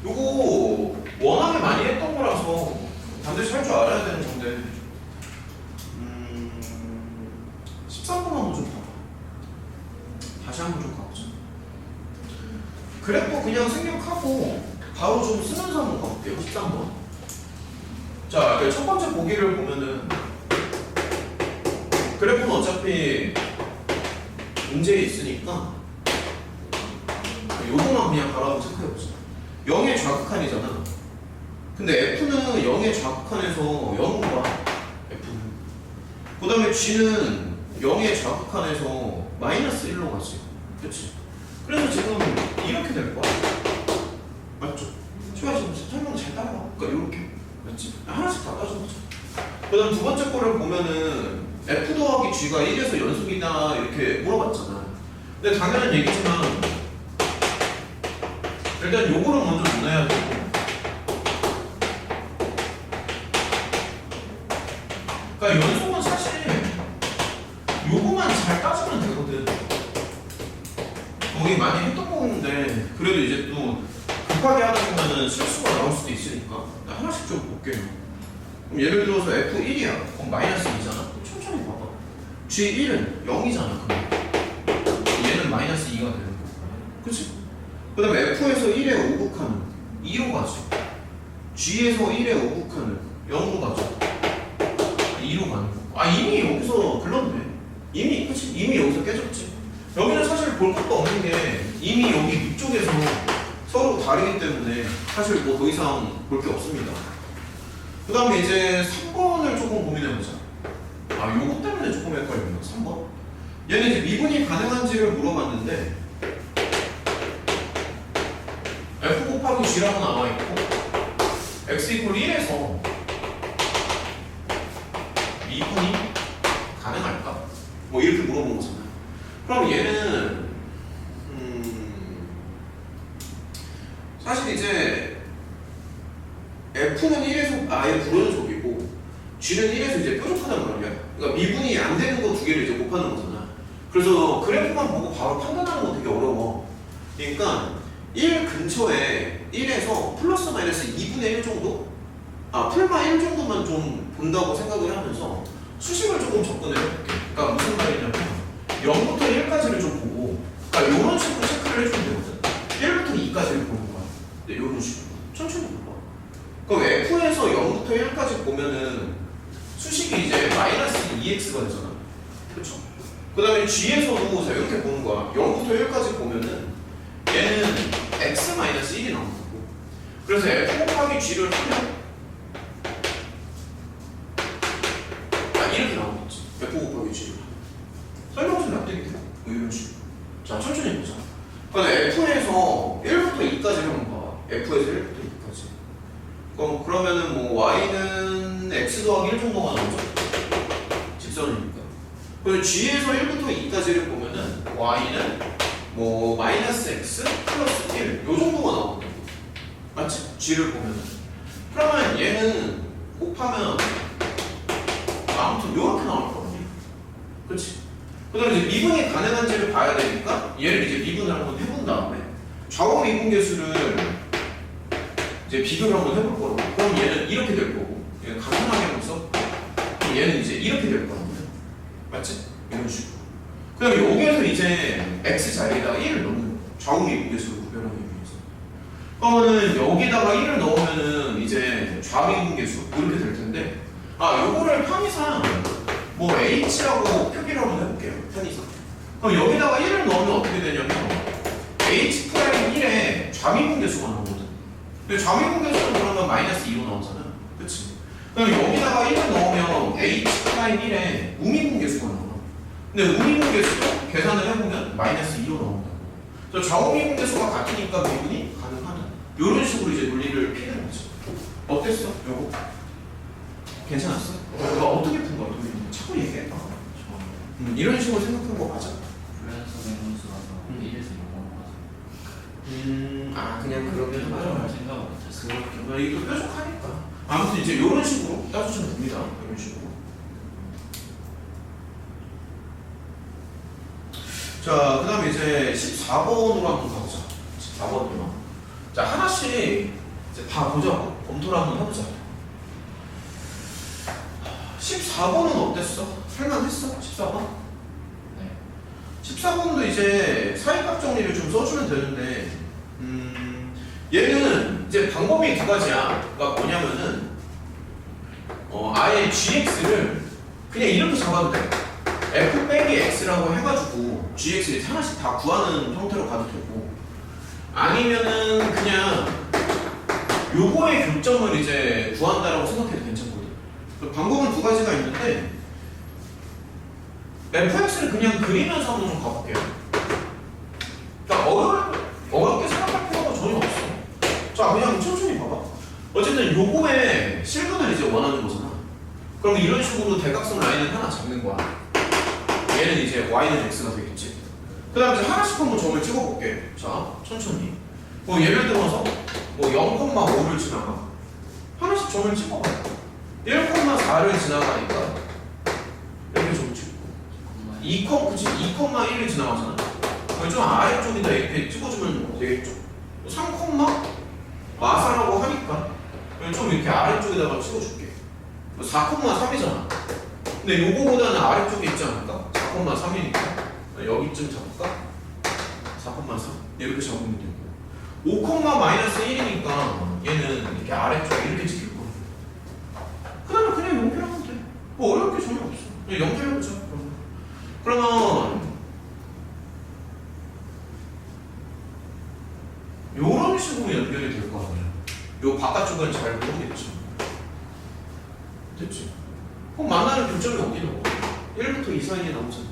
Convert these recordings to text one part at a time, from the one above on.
요거 워낙에 많이 했던 거라서 반드시 할 줄 알아야 되는 건데 13번 한번 좀 봐봐. 다시 한번 좀 가보자. 그래프 그냥 생략하고 바로 좀 쓰면서 한번 가볼게요. 13번. 자, 첫 번째 보기를 보면은 그래프는 어차피 문제에 있으니까 요거만 그냥 바로 한번 체크해보자. 0의 좌극한이잖아. 근데 F는 0의 좌극한에서 0으로 가. F는. 그 다음에 G는 0의 좌극한에서 마이너스 1로 가지. 그치? 그래서 지금 이렇게 될 거야. 맞죠? 제가 지금 설명 잘 따라와. 그러니까 이렇게. 맞지? 하나씩 다 따져보자. 그 다음 두 번째 거를 보면은 F 더하기 G가 1에서 연속이다 이렇게 물어봤잖아. 근데 당연한 얘기지만 일단 요거를 먼저 논해야 되고, 그러니까 연속은 사실 요거만 잘 따지면 되거든. 우리 많이 했던 거였는데 그래도 이제 또 급하게 하다 보면은 실수가 나올 수도 있으니까 하나씩 좀 볼게요. 그럼 예를 들어서 F1이야. 그럼 마이너스 2잖아. 천천히 봐봐. G1은 0이잖아. 그럼 얘는 마이너스 2가 되는 거고. 그치? 그 다음에 F에서 1의 5극한은 2로 가죠. G에서 1의 5극한은 0으로 가죠. 2로 가는 거. 아, 이미 여기서 글렀네. 이미, 그치? 이미 여기서 깨졌지. 여기는 사실 볼 것도 없는 게 이미 여기 위쪽에서 서로 다르기 때문에 사실 뭐 더 이상 볼 게 없습니다. 그 다음에 이제 3번을 조금 고민해보자. 아, 요거 때문에 조금 헷갈리네요. 3번. 얘는 이제 미분이 가능한지를 물어봤는데 F 곱하기 G라고 나와있고 X 이퀄 1에서 미분이 가능할까? 뭐 이렇게 물어본 거잖아요. 그럼 얘는 사실 이제 F는 1에서 아예 불연속이고 G는 1에서 이제 뾰족하단 말이야. 그러니까 미분이 안 되는 거 두 개를 이제 곱하는 거잖아. 그래서 그래프만 보고 바로 판단하는 거 되게 어려워. 그러니까 1 근처에 1에서 플러스 마이너스 2분의 1 정도? 아, 풀마 1 정도만 좀 본다고 생각을 하면서 수식을 조금 접근을 해볼게. 그러니까 무슨 말이냐면 0부터 1까지를 좀 보고, 그러니까 이런 식으로 체크를 해주면 되거든. 1부터 2까지를 보는 거야. 네, 이런 식으로. 천천히 봐봐. 그럼 F에서 0부터 1까지 보면은 수식이 이제 마이너스 2x가 되잖아. 그쵸? 그 다음에 G에서도 자, 이렇게 보는 거야. 0부터 1까지 보면은 얘는 x-1이 나오는 거고. 그래서 F 곱하기 G를 하면 이렇게 나오겠지. F 곱하기 G를 하면. 설명서 납득이 돼. 뭐 이런 식으로. 자, 천천히 보자. 근데 F에서 1부터 2까지 한번 봐봐. F에서 1부터 2까지. 그러면은 뭐 Y는 X 더하기 1 정도가 나오죠? 직선이니까. 그리고 G에서 1부터 2까지를 보면은 Y는 뭐 마이너스 X 플러스 1 요 정도가 나오거든. 맞지? G를 보면은. 그러면 얘는 곱하면 아무튼 요렇게 나올 거거든요. 그치? 그 다음에 이제 미분이 가능한지를 봐야 되니까 얘를 이제 미분을 한번 해본 다음에 좌우 미분 계수를 이제 비교를 한번 해볼 거라고. 그럼 얘는 이렇게 될 거고, 얘는 간단하게 한번 써. 그럼 얘는 이제 이렇게 될 거거든요. 맞지? 이런 식으로. 그 다음에 여기에서 이제 x 자리에다가 1을 넣는 거예요. 좌우 미분 계수를 구별하기 위해서. 그러면은 여기다가 1을 넣으면은 이제 좌미분 계수 이렇게 될 텐데, 아, 요거를 편의상 뭐 h라고 표기를 한번 해볼게요. 편의상. 그럼 여기다가 1을 넣으면 어떻게 되냐면 h'1에 좌미분 계수가 나오거든. 근데 좌미분 계수는 그러면 마이너스 2로 나오잖아. 그치? 그럼 여기다가 1을 넣으면 h'1에 우미분 계수가 나와. 근데 우미분 계수도 계산을 해보면 마이너스 2로 나온다고. 그래서 좌우미분 계수가 같으니까 미분이 가능하다. 이런 식으로 이제 논리를 피는 거지. 어땠어? 요거? 괜찮았어? 너가 어떻게 푼 거야? 자꾸 얘기해. 이런 식으로 생각한 거 맞아? 불연속의 분수가 1에서 0으로 가서. 아, 그냥 그러면 맞아. 생각을 못했어. 그렇게. 이거 뾰족하니까. 아무튼 이제 이런 식으로 따주시면 됩니다. 이런 식으로. 자, 그 다음에 이제 14번으로 한번 가보자. 14번이요. 자, 하나씩 이제 다 보자고. 검토를 한번 해보자. 14번은 어땠어? 할만했어? 14번? 네. 14번도 이제 사이값 정리를 좀 써주면 되는데, 얘는 이제 방법이 두 가지야. 그러니까 뭐냐면은, 아예 gx를 그냥 이렇게 잡아도 돼. f 빼기 x라고 해가지고 gx를 하나씩 다 구하는 형태로 가도 되고, 아니면은 그냥 요거의 교점을 이제 구한다라고 생각해도 괜찮거든. 방법은 두 가지가 있는데, fx를 그냥 그리면서 한번 좀 가볼게요. 그러니까 어렵게 생각할 필요가 전혀 없어. 자, 그냥 천천히 봐봐. 어쨌든 요거의 실근을 이제 원하는 거잖아. 그럼 이런 식으로 대각선 라인을 하나 잡는 거야. 얘는 이제 y는 x가 되겠지. 그 다음에 이제 하나씩 한번 점을 찍어볼게. 자, 천천히. 뭐 예를 들어서 뭐 0,5를 지나가. 하나씩 점을 찍어봐. 1,4를 지나가니까 이렇게 점 찍고 2,1을 지나가잖아. 좀 아래쪽에다 이렇게 찍어주면 되겠죠. 3,4라고 하니까 좀 이렇게 아래쪽에다가 찍어줄게. 4,3이잖아. 근데 요거보다는 아래쪽에 있지 않을까? 4,3이니까 여기쯤 잡을까? 4,3 이렇게 잡으면 되고 5,-1이니까 얘는 이렇게 아래쪽에 이렇게 찍힐 거야. 그 다음에 그냥 연결하면 돼. 뭐 어려울 게 전혀 없어. 그냥 연결해보자. 그러면 요런 식으로 연결이 될 거 아니야. 요 바깥쪽은 잘 모르겠지. 됐지? 그럼 만나는 교점이 어디 나와? 1부터 2 사이에 나오잖아.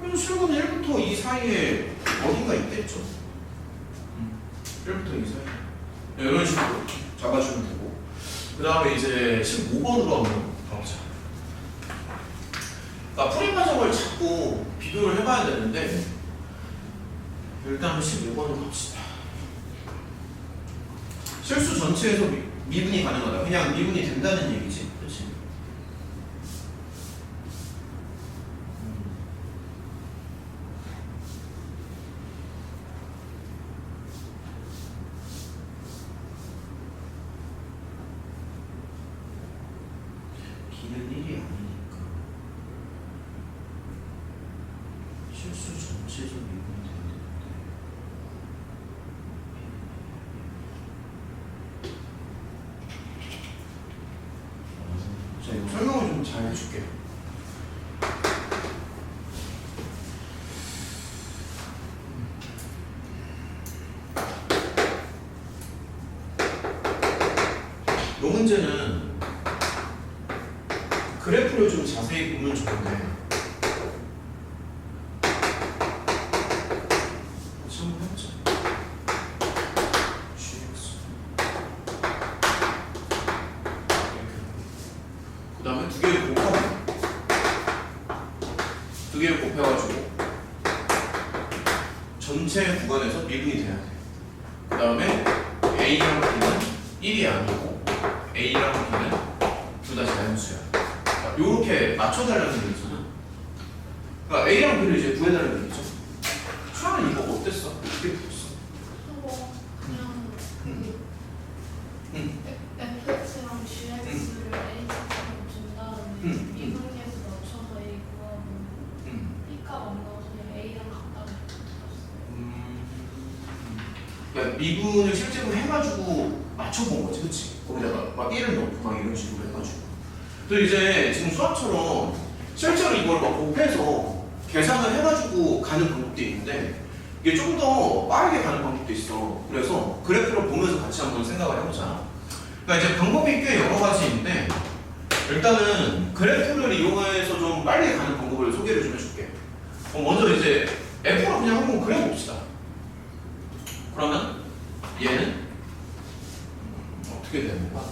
그래서 실근은 1부터 2 사이에 어딘가 있겠죠. 1부터 2 사이에. 이런 식으로 잡아주면 되고. 그 다음에 이제 15번으로 한번 가보자. 그러니까 풀이 과정을 자꾸 비교를 해봐야 되는데, 일단 15번으로 갑시다. 실수 전체에서 미분이 가능하다. 그냥 미분이 된다는 얘기지. 그렇지? B는 1이 아니니까 실수 전체에서 미분이 돼야 되는데 자, 이거 설명을 좀 잘 해줄게. 이 문제는 그래프를 좀 자세히 보면 좋은데 같이 한번 해보자. GX 그 다음에 두 개를 곱하고 두 개를 곱해가지고 전체 구간에서 미분이 돼야 돼. 그 다음에 A랑 B는 1이 아니고 A랑 B는 둘 다 자연수야. 요렇게 맞춰달라는 얘기잖아. 그러니까 A랑 B를 이제 구해달라는 얘기죠. 수아는 이거 어땠어? 어떻게 풀었어? 저거 그냥 fx랑 gx를 a처럼 준 다음에 미분계에서 맞춰서 a 구하고 b값 안 나와서 그냥 a랑 같다고 풀었어요. 그러니까 미분을 실제로 해가지고 맞춰본 거지, 그치? 거기다가 막 1을 넣고 막 이런 식으로 해가지고. 또 이제 지금 수학처럼 실제로 이걸 막 곱해서 계산을 해가지고 가는 방법도 있는데 이게 좀 더 빠르게 가는 방법도 있어. 그래서 그래프를 보면서 같이 한번 생각을 해보자. 그러니까 이제 방법이 꽤 여러 가지인데 일단은 그래프를 이용해서 좀 빨리 가는 방법을 소개를 좀 해줄게. 먼저 이제 F로 그냥 한번 그려봅시다. 그러면 얘는 어떻게 되는 거야?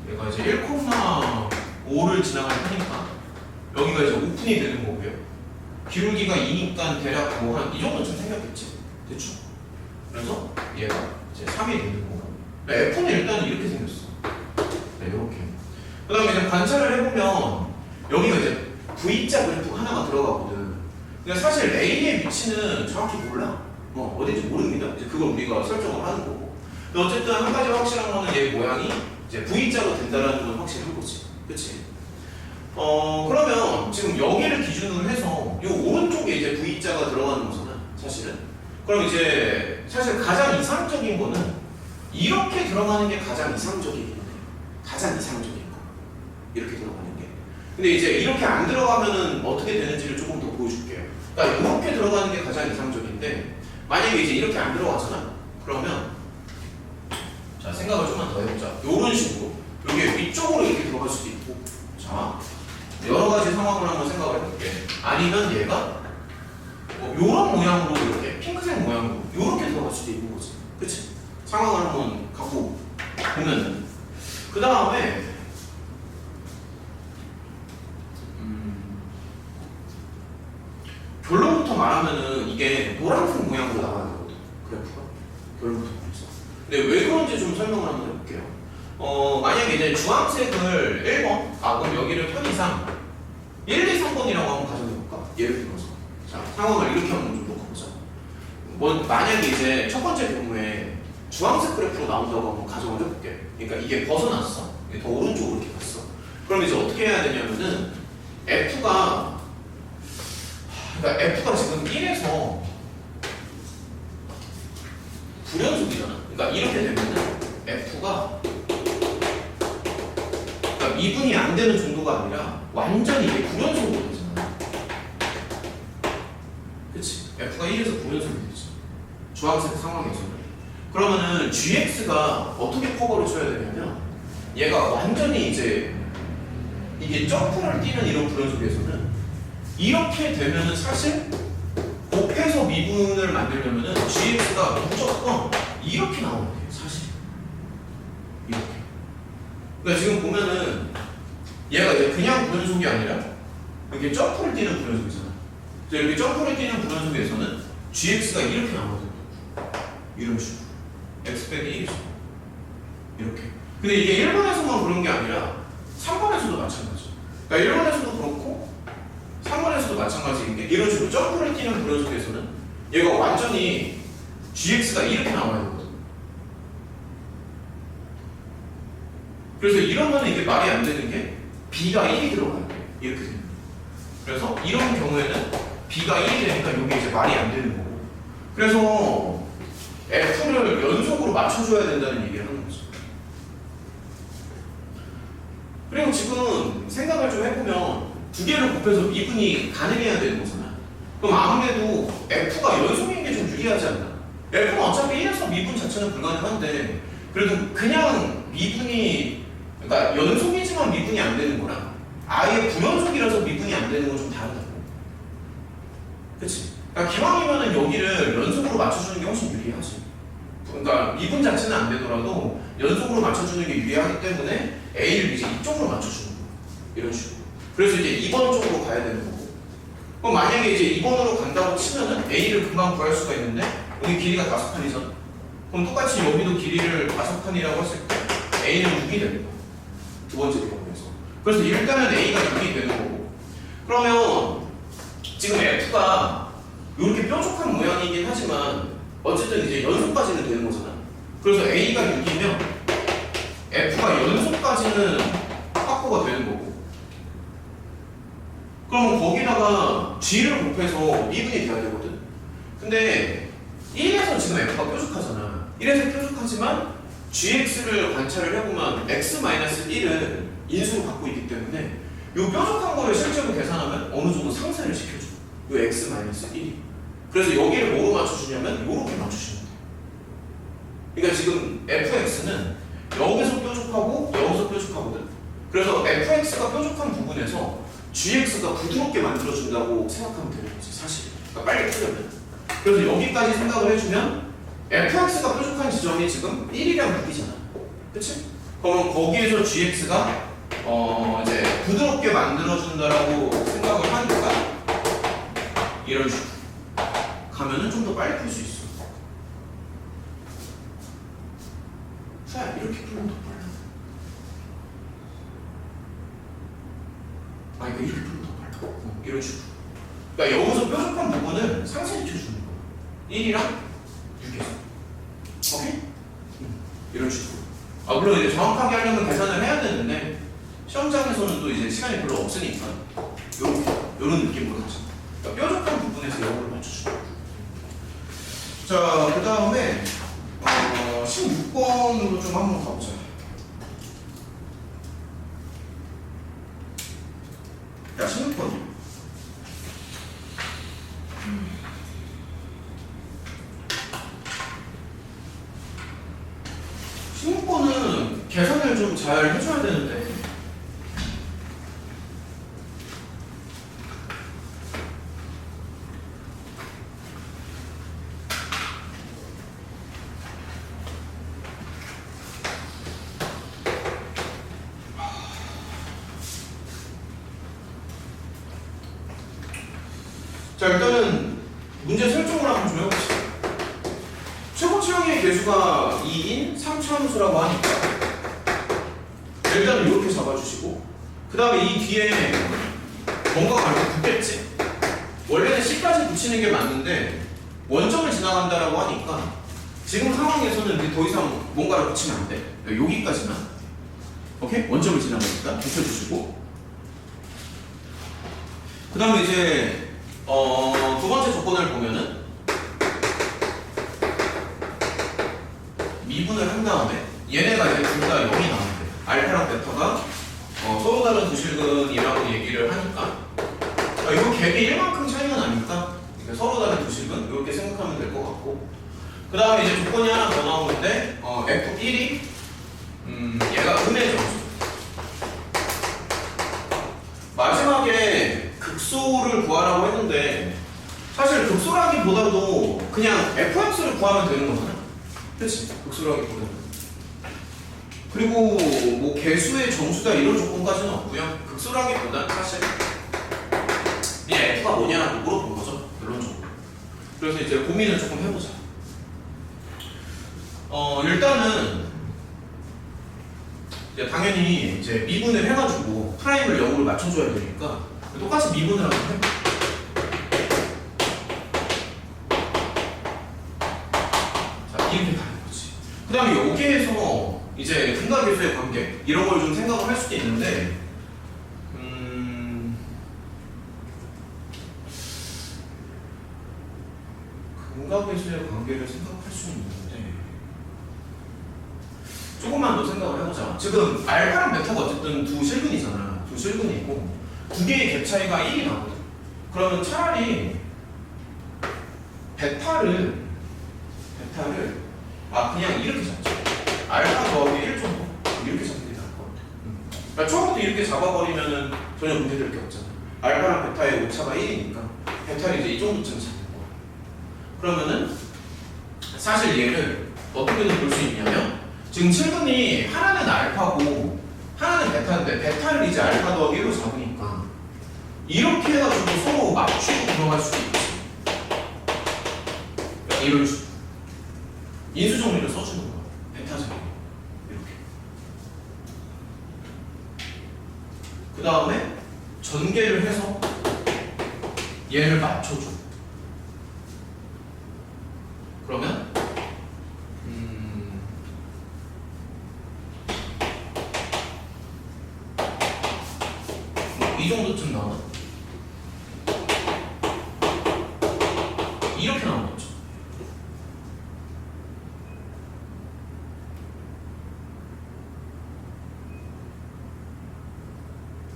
얘가 이제 1,5를 지나갈 테니까 여기가 이제 오픈이 되는 거고요. 기울기가 2니까 대략 뭐 한 이 정도쯤 생겼겠지. 대충. 그래서 얘가 이제 3이 되는 거고. F는 일단 이렇게 생겼어. 네, 이렇게. 그 다음에 이제 관찰을 해보면 여기가 이제 V자 그래프 하나가 들어가거든. 근데 사실 A의 위치는 정확히 몰라. 어딘지 모릅니다. 이제 그걸 우리가 설정을 하는 거고. 근데 어쨌든 한 가지 확실한 거는 얘 모양이 이제 V자로 된다라는 건 확실한 거지. 그치? 그러면 지금 여기를 기준으로 해서 이 오른쪽에 이제 V자가 들어가는 거잖아, 사실은. 그럼 이제 사실 가장 이상적인 거는 이렇게 들어가는 게 가장 이상적이긴 해요. 가장 이상적인 거. 이렇게 들어가는 게. 근데 이제 이렇게 안 들어가면은 어떻게 되는지를 조금 더 보여줄게요. 그러니까 이렇게 들어가는 게 가장 이상적인데 만약에 이제 이렇게 안 들어가잖아? 그러면 자 생각을 좀만 더 해보자. 이런 식으로 여기 위쪽으로 이렇게 들어갈 수도 있고 자 여러 가지 상황을 한번 생각을 해볼게. 아니면 얘가 요런 모양으로 이렇게 핑크색 모양으로 요렇게 들어갈 수도 있는 거지. 그치? 상황을 한번 갖고 보면은 그 다음에 결론부터 말하면은 이게 노란색 모양으로 나와야 되거든. 그래프가 결론부터 말해서. 근데 왜 그런지 좀 설명을 한번 해볼게요. 만약에 이제 주황색을 1번 그럼 여기를 편의상 1, 2, 3번이라고 한번 가정해볼까? 예를 들어서 자 상황을 이렇게 한번 좀 놓고보자. 만약에 이제 첫 번째 경우에 주황색 그래프로 나온다고 한번 가정을 해볼게. 그러니까 이게 벗어났어. 이게 더 오른쪽으로 이렇게 갔어. 그럼 이제 어떻게 해야 되냐면은 F가 지금 1에서 불연속이잖아. 그러니까 이렇게 되면은 F가 그러니까 미분이 안 되는 정도가 아니라 완전히 이게 불연속으로 되잖아. 그치? F가 1에서 불연속이 되지. 주황색 상황에서는. 그러면은 GX가 어떻게 커버를 쳐야 되냐면 얘가 완전히 이제 이게 점프를 뛰는 이런 불연속에서는 이렇게 되면은 사실 곱해서 미분을 만들려면은 GX가 무조건 이렇게 나와야 돼요. 사실 이렇게. 그러니까 지금 보면은 얘가 이제 그냥 불연속이 아니라 이렇게 점프를 뛰는 불연속이잖아. 이렇게 점프를 뛰는 불연속에서는 GX가 이렇게 나와야 돼요. 이런 식으로. X 빼기 1이죠. 이렇게. 근데 이게 1번에서만 그런 게 아니라 3번에서도 마찬가지. 그러니까 1번에서도 그렇고 3번에서도 마찬가지인 게 이런 식으로 점프를 뛰는 불연속에서는 얘가 완전히 GX가 이렇게 나와야 되거든. 그래서 이러면 이게 말이 안 되는 게 B가 1이 들어가요. 이렇게 됩니다. 그래서 이런 경우에는 B가 1이 되니까 이게 이제 말이 안 되는 거고. 그래서 F를 연속으로 맞춰줘야 된다는 얘기를 하는 거죠. 그리고 지금 생각을 좀 해보면 두 개를 곱해서 미분이 가능해야 되는 거잖아. 그럼 아무래도 F가 연속인 게 좀 유리하지 않나? F는 어차피 1에서 미분 자체는 불가능한데 그래도 그냥 미분이 그러니까 연속이지만 미분이 안 되는 거랑 아예 불연속이라서 미분이 안 되는 건 좀 다르다고. 그치? 그러니까 기왕이면은 여기를 연속으로 맞춰주는 게 훨씬 유리하지. 그러니까 미분 자체는 안 되더라도 연속으로 맞춰주는 게 유리하기 때문에 A를 이제 이쪽으로 맞춰주는 거야. 이런 식으로. 그래서 이제 2번 쪽으로 가야 되는 거고. 그럼 만약에 이제 2번으로 간다고 치면은 A를 금방 구할 수가 있는데 여기 길이가 5칸이잖아. 그럼 똑같이 여기도 길이를 5칸이라고 했을 때 A는 6이 되는 거야. 두 번째 경우에서. 그래서 일단은 A가 6이 되는 거고. 그러면 지금 F가 이렇게 뾰족한 모양이긴 하지만 어쨌든 이제 연속까지는 되는 거잖아. 그래서 A가 6이면 F가 연속까지는 확보가 되는 거고. 그러면 거기다가 G를 곱해서 미분이 돼야 되거든. 근데 1에서 지금 F가 뾰족하잖아. 1에서 뾰족하지만 GX를 관찰을 해보면 X-1은 인수로 갖고 있기 때문에 이 뾰족한 거를 실제로 계산하면 어느 정도 상쇄를 시켜줘. 이 X-1이. 그래서 여기를 뭐로 맞춰주냐면 이렇게 맞추시면 돼요. 그러니까 지금 fx는 여기서 뾰족하고 여기서 뾰족하거든. 그래서 fx가 뾰족한 부분에서 gx가 부드럽게 만들어준다고 생각하면 되는 거지 사실. 그러니까 빨리 풀려면. 그래서 여기까지 생각을 해주면 fx가 뾰족한 지점이 지금 1이랑 6이잖아. 그치? 그러면 거기에서 gx가 이제 부드럽게 만들어준다라고 생각을 하니까 이런 식으로 가면은 좀 더 빨리 풀 수 있어. 자, 이렇게 풀면 더 빨라. 그러니까 이렇게 풀면 더 빨라. 이런 식으로. 그러니까 여기서 뾰족한 부분을 상쇄시켜주는 거야. 1이랑 6에서. 오케이? 이런 식으로. 아, 물론 이제 정확하게 하려면 계산을 해야 되는데 시험장에서는 또 이제 시간이 별로 없으니까 요런 느낌으로 가자. 그러니까 뾰족한 부분에서 영어를 맞춰주는 거예요. 자, 그 다음에 16번으로 좀 한번 가보자. 야, 16번. 는 계산을 좀 잘 해줘야 되는데 자, 일단은 문제 설정을 한번 좀 해봅시다. 최고치형의 개수가 2인 3차함수라고 하니까 일단은 이렇게 잡아주시고 그 다음에 이 뒤에 뭔가가 이렇게 붙겠지. 원래는 C까지 붙이는 게 맞는데 원점을 지나간다라고 하니까 지금 상황에서는 이제 더 이상 뭔가를 붙이면 안 돼. 여기까지만. 오케이? 원점을 지나가니까 붙여주시고 그 다음에 이제 두 번째 조건을 보면은 미분을 한 다음에 얘네가 이제 둘 다 0이 나오는데 알파랑 베타가 서로 다른 두실근이라고 얘기를 하니까 이거 갭이 1만큼 차이가 나니까 서로 다른 두실근 이렇게 생각하면 될 것 같고 그 다음에 이제 조건이 하나 더 나오는데 F1이 얘가 음의 점수 마지막에 극소를 구하라고 했는데 사실 극소라기보다도 그냥 fx를 구하면 되는 거잖아. 그치? 극소라기보다는. 그리고 뭐 개수의 정수다 이런 조건까지는 없고요. 극소라기보다는 사실 그냥 f가 뭐냐라고 물어본 거죠. 결론적으로. 그래서 이제 고민을 조금 해보자. 일단은 이제 당연히 이제 미분을 해가지고 프라임을 0으로 맞춰줘야 되니까 똑같이 미분을 한번 해볼게요. 자, 이렇게 가는 거지. 그 다음에 여기에서 이제 근각계수의 관계 이런 걸 좀 생각을 할 수도 있는데 근각계수의 관계를 생각할 수는 있는데 조금만 더 생각을 해보자. 지금 알파랑 베타가 어쨌든 두 실근이잖아. 두 실근이고 두 개의 갭 차이가 1이 나거든. 그러면 차라리 베타를 그냥 이렇게 잡자. 알파 더하기 1 정도 이렇게 잡는 게 나을 것 같아. 그러니까 처음부터 이렇게 잡아버리면은 전혀 문제될 게 없잖아. 알파랑 베타의 오차가 1이니까 베타를 이제 이 정도쯤 잡는 거야. 그러면은 사실 얘를 어떻게든 볼 수 있냐면 지금 실근이 하나는 알파고 하나는 베타인데 베타를 이제 알파 더하기 1로 잡으니까 이렇게 해가지고 서로 맞추고 들어갈 수도 있지. 이런 식으로 인수 정리를 써주는 거야. 베타 정리 이렇게. 그 다음에 전개를 해서 얘를 맞춰줘. 그러면 이 정도쯤 나오나? 이렇게 나오는 거죠.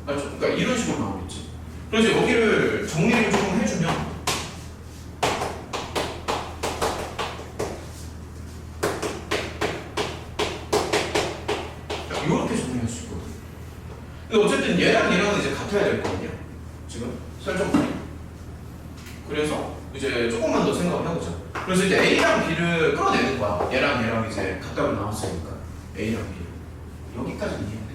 맞죠? 그러니까 이런 식으로 나오겠지. 그래서 여기를 정리를 조금 해주면 이렇게 정리할 수 있거든. 근데 어쨌든 얘랑은 이제 같아야 될 거거든요. 지금 설정판이. 그래서 이제 조금만 더 생각을 해보자. 그래서 이제 A랑 B를 끌어내는 거야. 얘랑 이제 같다고 나왔으니까 A랑 B. 여기까지 이해돼?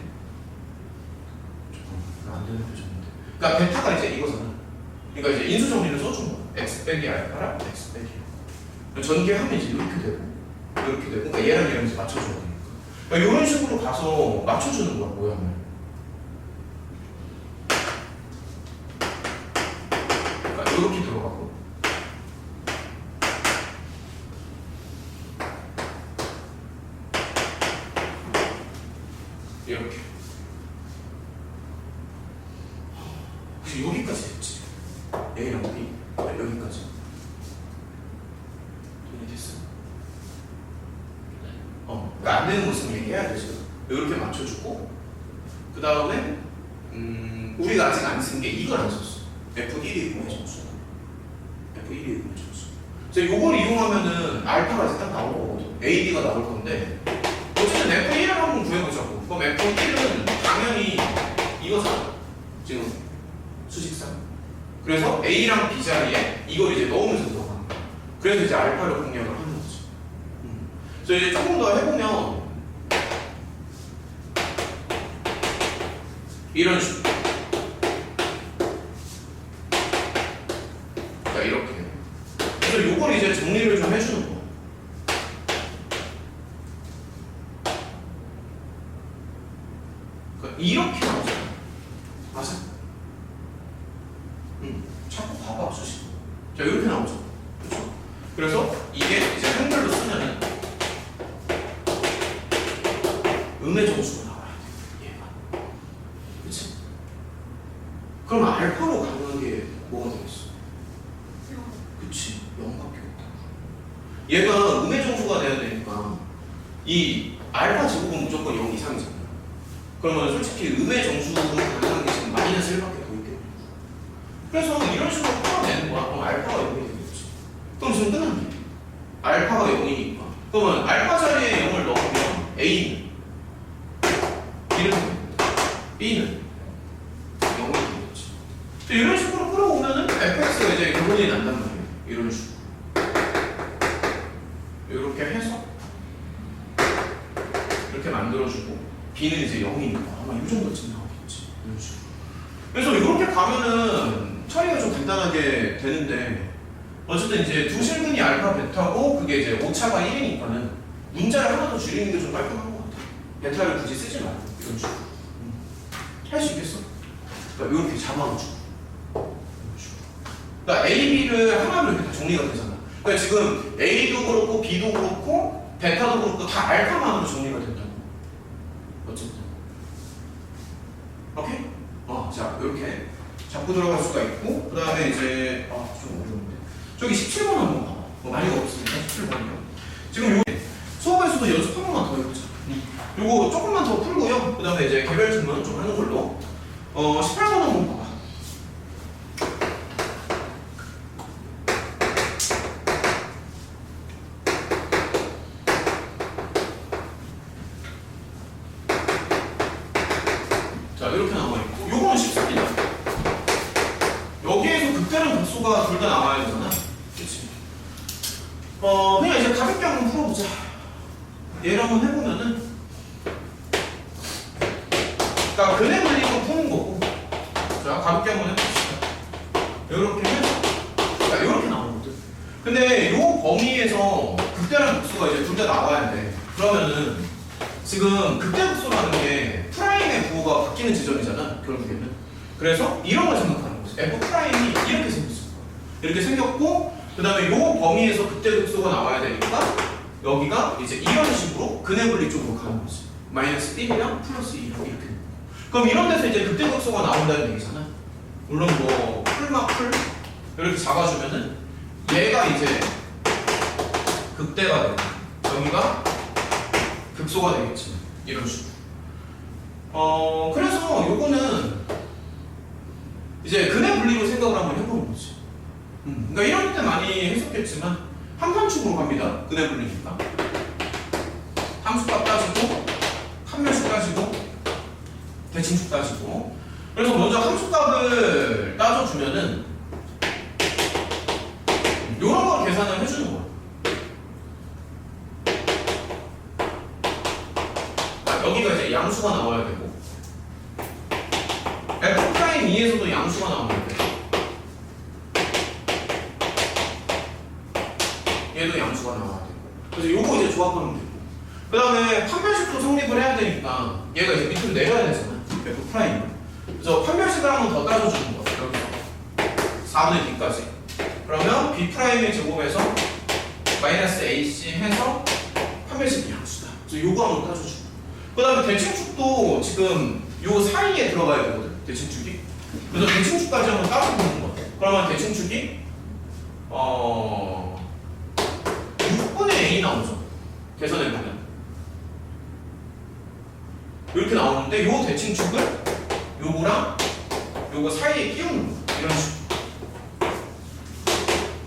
조금 안 되는 표정인데. 그러니까 베타가 이제 이거잖아. 그러니까 이제 인수 정리를 써준 거야. X 빼기 알파랑 X 빼기. 전개하면 이제 이렇게 되고. 그러니까 얘랑 이제 맞춰줘야 되니까. 그러니까 이런 식으로 가서 맞춰주는 거야 모양을. 그러니까 이렇게 들어가고 이렇게. 그래서 여기까지 됐지. A랑 B 여기까지. 이해됐어? 그러니까 안 되는 거 있으면 얘기해야 되지. 이렇게 맞춰주고 그 다음에 우리가 아직 안 쓴 게 이걸 안 썼어. F1이 구매 점수. F1이 구매 점수. 그래서 이걸 이용하면은 알파가 이제 딱 나올 거거든. A, B가 나올 건데 어쨌든 F1을 한번 구해보자고. 그럼 F1은 당연히 이거잖아. 지금 수식상. 그래서 A랑 B 자리에 이걸 이제 넣으면서 들어가는 거야. 그래서 이제 알파를 공략을 하는 거지. 그래서 이제 조금 더 해보면 이런 식으로. 자, 이렇게. 그래서 요걸 이제 정리를 좀 해주는 거야. 그러니까 이렇게 나오잖아. 맞아? 자꾸 봐봐, 수식. 자, 이렇게 나오죠. 그렇죠? 그래서 이게 이제 한글로 쓰면은 음의 정수가 나와야 돼. 얘가. 그치? 그럼 알파로 가능한 게 뭐가 되겠어? 그치? 0밖에 없다. 얘가 음의 정수가 돼야 되니까 이 알파 제곱은 무조건 0 이상이잖아. 그러면 솔직히 음의 정수가 가능한 게 지금 마이너스 1밖에 더 있겠네. 그래서 이런 식으로 풀어내는 거야. 그럼 알파가 0이 되겠지. 그럼 지금 끝났네. 알파가 0이니까. 그러면 알파 자리에 0을 넣으면 A는 이렇게 됩니다. B는 0이 되겠지. 이런 식으로 풀어오면은 fx가 이제 결론이 난단 말이에요. 이런 식으로. 이렇게 해서 이렇게 만들어주고 b는 이제 0이니까 아마 이 정도쯤 나오겠지. 이런 식으로. 그래서 이렇게 가면은 처리가 좀 간단하게 되는데 어쨌든 이제 두 실근이 알파 베타고 그게 이제 오차가 1이니까는 문자를 하나 더 줄이는 게 좀 깔끔한 것 같아. 베타를 굳이 쓰지 말고 이런 식으로. 할 수 있겠어? 그러니까 이렇게 잡아가지고. 그러니까 A, B를 하나로 이렇게 다 정리가 되잖아. 그러니까 지금 A도 그렇고 B도 그렇고 베타도 그렇고 다 알파만으로 정리가 된다고. 어쨌든. 오케이? 자 이렇게 잡고 들어갈 수가 있고 그 다음에 이제 좀 어려운데 저기 17번 한번 봐봐. 많이가 없으니까 17번이요. 지금 요 수업에서도 연습 한 번만 더 해보자. 요거 조금만 더 풀고요. 그 다음에 이제 개별 질문 좀 하는 걸로. 18번 한번 봐봐. 자, 이렇게 나와있고, 요거는 쉽습니다. 여기에서 극대랑 극소가 둘 다 나와야 되잖아. 그치? 그냥 이제 가볍게 한번 풀어보자. 얘를 한번 해보면은, 그러니까 근해 물리로 푸는 거고, 자, 가볍게 한번 해봅시다. 이렇게 해서, 그러니까 이렇게 나오거든. 근데 요 범위에서 극대랑 극소가 이제 둘 다 나와야 돼. 그러면은, 지금 극대극소라는 게 프라임의 부호가 바뀌는 지점이잖아, 결국에는. 그래서 이런 걸 생각하는 거지. F 프라임이 이렇게 생겼을 거야. 이렇게 생겼고, 그 다음에 요 범위에서 극대극소가 나와야 되니까, 여기가 이제 이런 식으로 근해분리 쪽으로 가는 거지. 마이너스 1이랑 플러스 2랑 이렇게. 그럼 이런 데서 이제 극대극소가 나온다는 얘기잖아. 물론 뭐, 풀막 풀, 이렇게 잡아주면은, 얘가 이제 극대가 되고, 여기가 극소가 되겠지. 이런 식으로. 그래서 요거는 이제 근해 분리로 생각을 한번 해보는 거지. 그러니까 이런 때 많이 했었겠지만 한판축으로 갑니다. 근해 분리니까. 함수값 따지고, 판별식 따지고, 대칭축 따지고. 그래서 먼저 함수값을 따져주면은 요런 걸 계산을 해주는 거야. 여기가 이제 양수가 나와야 되고 F'2에서도 양수가 나와야 돼. 얘도 양수가 나와야 되고. 그래서 요거 이제 조합하면 되고. 그 다음에 판별식도 성립을 해야 되니까 얘가 이제 밑으로 내려야 되잖아. F'. 그래서 판별식을 한 번 더 따져주는 거야. 여기서 4분의 B까지. 그러면 B'의 제곱에서 마이너스 AC 해서 판별식이 양수다. 그래서 요거 한번 따져주고. 그 다음에 대칭축도 지금 요 사이에 들어가야 되거든, 대칭축이. 그래서 대칭축까지 한번 따로 보는 거. 그러면 대칭축이 6분의 a 나오죠. 계산해보면 이렇게 나오는데 요 대칭축을 요거랑 요거 사이에 끼우는 거. 이런 식으로.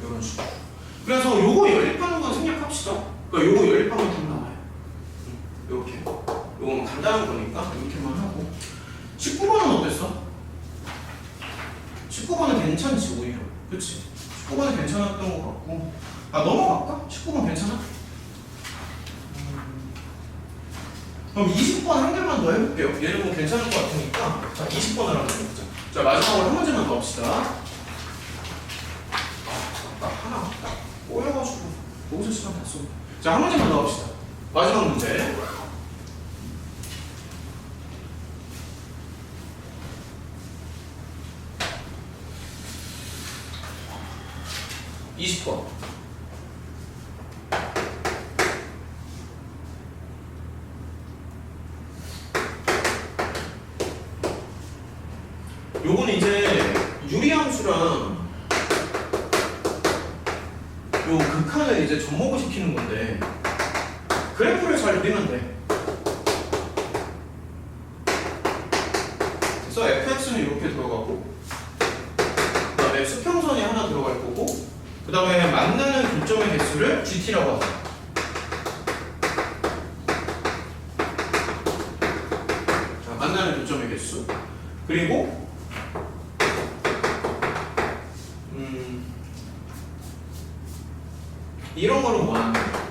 이런 식으로. 그래서 요거 연립하는 건 생략합시다. 그러니까 요거 연립하면 답 나와요. 이렇게. 요건 간단한 거니까 이렇게만 하고. 19번은 어땠어? 19번은 괜찮지 오히려. 그치? 19번은 괜찮았던 것 같고. 아 넘어갈까? 19번 괜찮아? 그럼 20번 한 개만 더 해볼게요. 얘는 뭐 괜찮을 것 같으니까. 자 20번을 한번 해보자. 자 마지막으로 한 문제만 더 합시다. 딱 하나 딱 꼬여가지고 여기서 시간 다 써. 자 한 문제만 더 합시다. 마지막 문제. (20번) 요건 이제 유리함수랑 요 극한을 이제 접목을 시키는 건데 그래프를 잘 그리면 돼. 그래서 fx는 이렇게 들어가고 그 다음에 수평선이 하나 들어갈 거고 그 다음에 만나는 교점의 개수를 GT라고 하죠. 자, 만나는 교점의 개수. 그리고 이런 거를 원하는 거예요.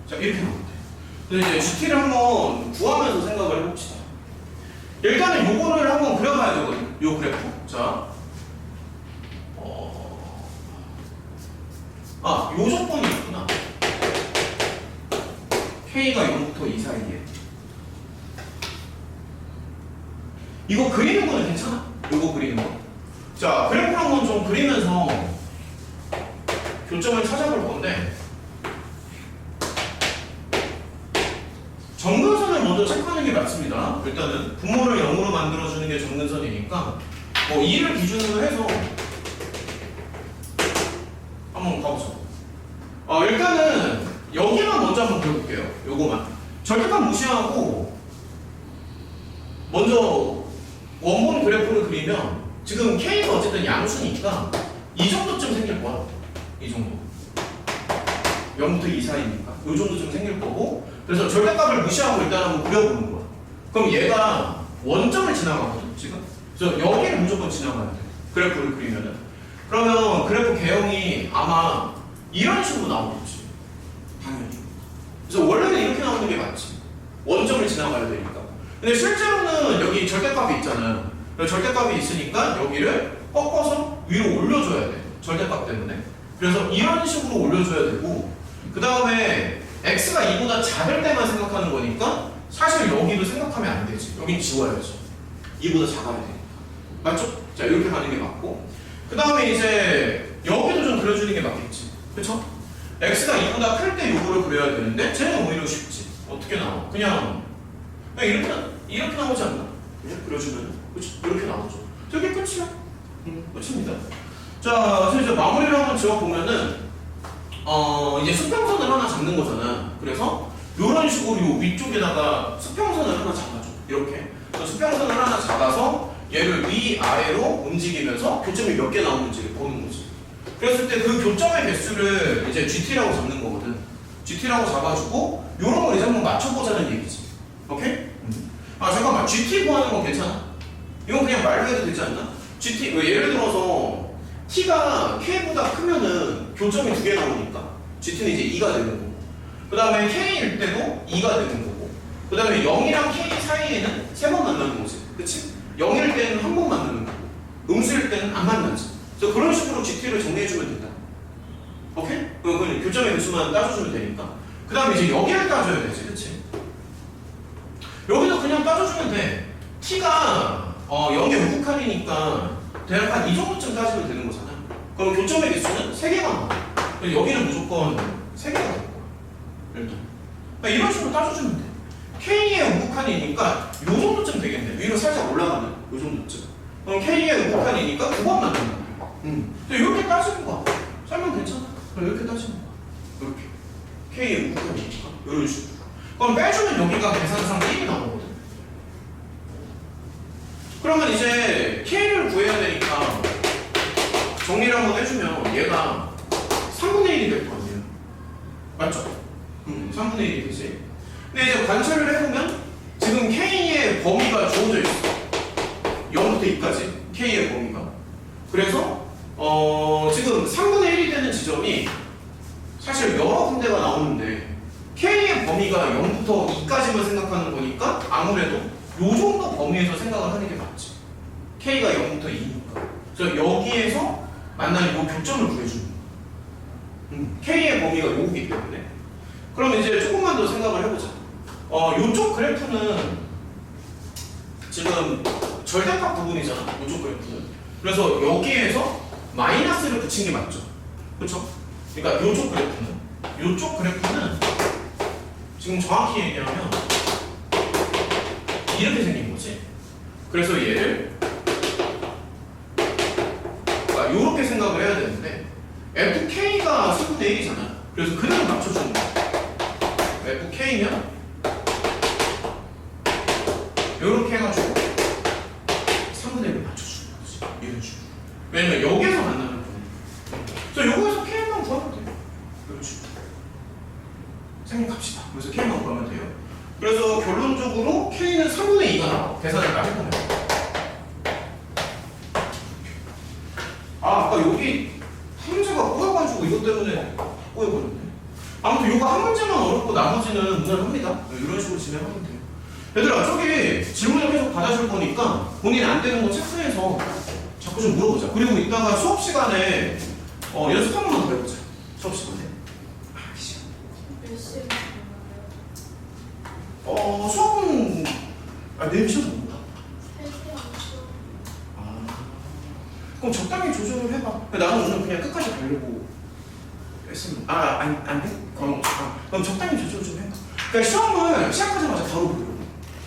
자, 이렇게 나오면 돼. 근데 이제 GT를 한번 구하면서 생각을 해봅시다. 일단은 요거를 한번 그려봐야 되거든. 요 그래프. 자, 요 조건이 있구나. K가 0부터 2 사이에. 이거 그리는 거는 괜찮아? 요거 그리는 거. 자, 그래프 한번 좀 그리면서 교점을 찾아볼 건데 정근선을 먼저 체크하는 게 맞습니다. 일단은 분모를 0으로 만들어주는 게 정근선이니까 뭐 2를 기준으로 해서 한번 가보자. 일단은 여기만 먼저 한번 그려볼게요. 요거만. 절대값 무시하고 먼저 원본 그래프를 그리면 지금 K가 어쨌든 양수니까 이 정도쯤 생길 거야. 이 정도. 0부터 2 사이니까 이 정도쯤 생길 거고 그래서 절대값을 무시하고 일단 한번 그려보는 거야. 그럼 얘가 원점을 지나가거든 지금. 그래서 여기를 무조건 지나가야 돼. 그래프를 그리면은. 그러면 그래프 개형이 아마 이런 식으로 나오겠지. 당연히. 그래서 원래는 이렇게 나오는 게 맞지. 원점을 지나가야 되니까. 근데 실제로는 여기 절대값이 있잖아요. 절대값이 있으니까 여기를 꺾어서 위로 올려줘야 돼. 절대값 때문에. 그래서 이런 식으로 올려줘야 되고 그 다음에 x가 2보다 작을 때만 생각하는 거니까 사실 여기도 생각하면 안 되지. 여긴 지워야지. 2보다 작아야 되니까. 맞죠? 자 이렇게 가는 게 맞고 그 다음에 이제 여기도 좀 그려주는 게 맞겠지. 그쵸? x가 2보다 클 때 요거를 그려야 되는데 쟤는 오히려 쉽지. 어떻게 나와? 그냥 이렇게 나오지 않나? 그냥 그려주면 그쵸? 이렇게 나오죠. 저게 끝이야. 끝입니다. 자, 그래서 이제 마무리를 한번 지어보면은 이제 수평선을 하나 잡는 거잖아. 그래서 이런 식으로 요 위쪽에다가 수평선을 하나 잡아줘. 이렇게. 그래서 수평선을 하나 잡아서 얘를 위아래로 움직이면서 교점이 몇 개 나오는지를 보는 거지. 그랬을 때 그 교점의 개수를 이제 GT라고 잡는 거거든. GT라고 잡아주고 요런 걸 이제 한번 맞춰보자는 얘기지. 오케이? 잠깐만. GT 구하는 건 괜찮아? 이건 그냥 말로 해도 되지 않나? GT, 예를 들어서 T가 K보다 크면은 교점이 2개 나오니까 GT는 이제 2가 되는 거고 그 다음에 K일 때도 2가 되는 거고 그 다음에 0이랑 K 사이에는 3번 만나는 거지. 그치? 0일 때는 한 번 만나는 거고 음수일 때는 안 만나지. 그래서 그런 식으로 GT를 정리해주면 된다. 오케이? 그건 교점의 개수만 따져주면 되니까 그 다음에 이제 여기를 따져야 되지. 그치? 여기도 그냥 따져주면 돼. T가 0의 우극한이니까 대략 한 이 정도쯤 따지면 되는 거잖아. 그럼 교점의 개수는 3개가 나와. 그래서 여기는 무조건 3개가 될 거야. 일단 이런 식으로 따져주면 돼. K의 우극한이니까 요 정도쯤 되겠네. 위로 살짝 올라가는 요 정도쯤. 그럼 K의 우극한이니까 9번 맞는 거야. 이렇게 따지는 거야. 설명 괜찮아? 그럼 이렇게 따지는 거야. 이렇게. K의 우극한이니까 이런 식으로. 그럼 빼주면 여기가 계산상 1이 나오거든. 그러면 이제 K를 구해야 되니까 정리를 한번 해주면 얘가 3분의 1이 될 거 아니에요. 맞죠? 3분의 1이 되지. 근데 이제 관찰을 해보면 지금 K의 범위가 주어져 있어. 0부터 2까지 K의 범위가. 그래서 지금 3분의 1이 되는 지점이 사실 여러 군데가 나오는데 K의 범위가 0부터 2까지만 생각하는 거니까 아무래도 요 정도 범위에서 생각을 하는 게 맞지. K가 0부터 2니까. 그래서 여기에서 만나는 요 교점을 구해주는 거야. K의 범위가 요거기 때문에. 그럼 이제 조금만 더 생각을 해보자. 요쪽 그래프는 지금 절대값 부분이잖아. 요쪽 그래프는. 그래서 여기에서 마이너스를 붙인 게 맞죠. 그렇죠? 그러니까 요쪽 그래프는 지금 정확히 얘기하면 이렇게 생긴 거지. 그래서 얘를 이렇게 생각을 해야 되는데 FK가 3분의 1이잖아. 그래서 그대로 맞춰주는 거야. FK면 이렇게 해가지고 3분의 1을 맞춰주는 거지. 이런 식으로. 왜냐면 여기에서 만나는 거니까. 그래서 요거에서 K만 구하면 돼요. 이런 식으로. 생각합시다. 그래서 K만 구하면 돼요. 그래서 결론적으로 K는 3분의 2가 나와. 계산을 다 해보면. 아까 여기 문제가 꼬여가지고 이것 때문에 꼬여버렸네. 아무튼 이거 한 문제만 어렵고 나머지는 무난합니다. 이런 식으로 진행하면 돼요. 얘들아, 저기 질문을 계속 받아줄 거니까 본인 안 되는 거 체크해서 자꾸 좀 물어보자. 그리고 이따가 수업 시간에 연습 한 번만 더 해보자. 수업 시간에. 몇 시에 수업은 내일 시험 봅니다. 3시간 수업. 그럼 적당히 조절을 해봐. 나는 오늘 그냥 끝까지 가려고 했습니다. 안 돼? 그럼 적당히 조절 좀 해봐. 그러니까 시험을 시작하자마자 바로 보려고.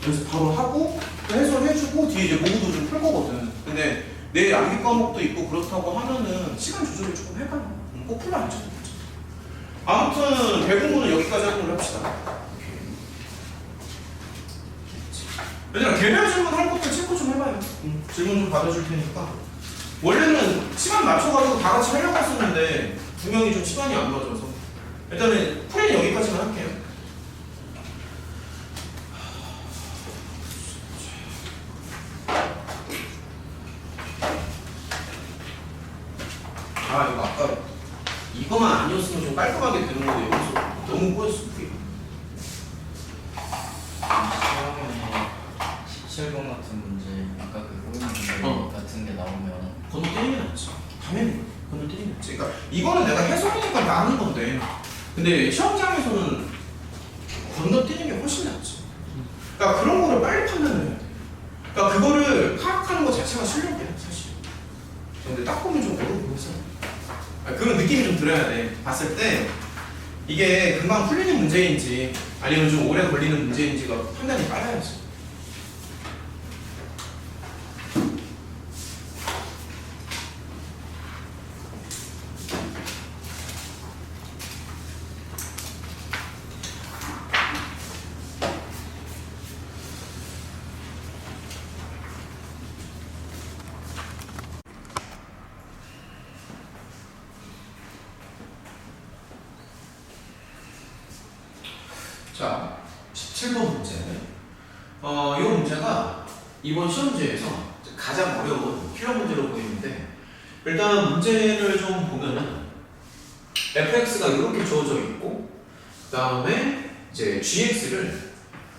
그래서 바로 하고 해설해주고 뒤에 이제 모구도 좀 풀 거거든. 근데 내일 암기 과목도 있고 그렇다고 하면은 시간 조절을 조금 해봐요. 꼭 풀러 안 쳐도 되죠. 아무튼 대부분은 여기까지 하는 걸로 합시다. 얘들아, 개별 질문 할 것도 체크 좀 해봐요. 질문 좀 받아줄 테니까. 원래는 시간 맞춰가지고 다 같이 하려고 했었는데 두 명이 좀 시간이 안 맞아서 일단은 풀이는 여기까지만 할게요. 이거 아까 이거만 아니었으면 좀 깔끔하게 되는 건데 여기서 너무 꼬였어. 시험에 17번 같은 문제, 아까 그 고민 문제 같은 게 나오면 건너뛰는 게 낫지. 당연히 건너뛰는 게 낫지. 그러니까 이거는 내가 해석이니까 나는 건데 근데 시험장에서는 건너뛰는 게 훨씬 낫지. 그러니까 그런 거를 빨리 판단을 해야 돼. 그러니까 그거를 파악하는 것 자체가 실력이야 사실. 근데 딱 보면 좀 어려워 보여서 그런 느낌이 좀 들어야 돼. 봤을 때 이게 금방 풀리는 문제인지 아니면 좀 오래 걸리는 문제인지가 판단이 빨라야지. 자, 17번 문제. 이 문제가 이번 시험지에서 가장 어려운 필요 문제로 보이는데 일단 문제를 좀 보면은 fx가 이렇게 주어져 있고 그 다음에 이제 gx를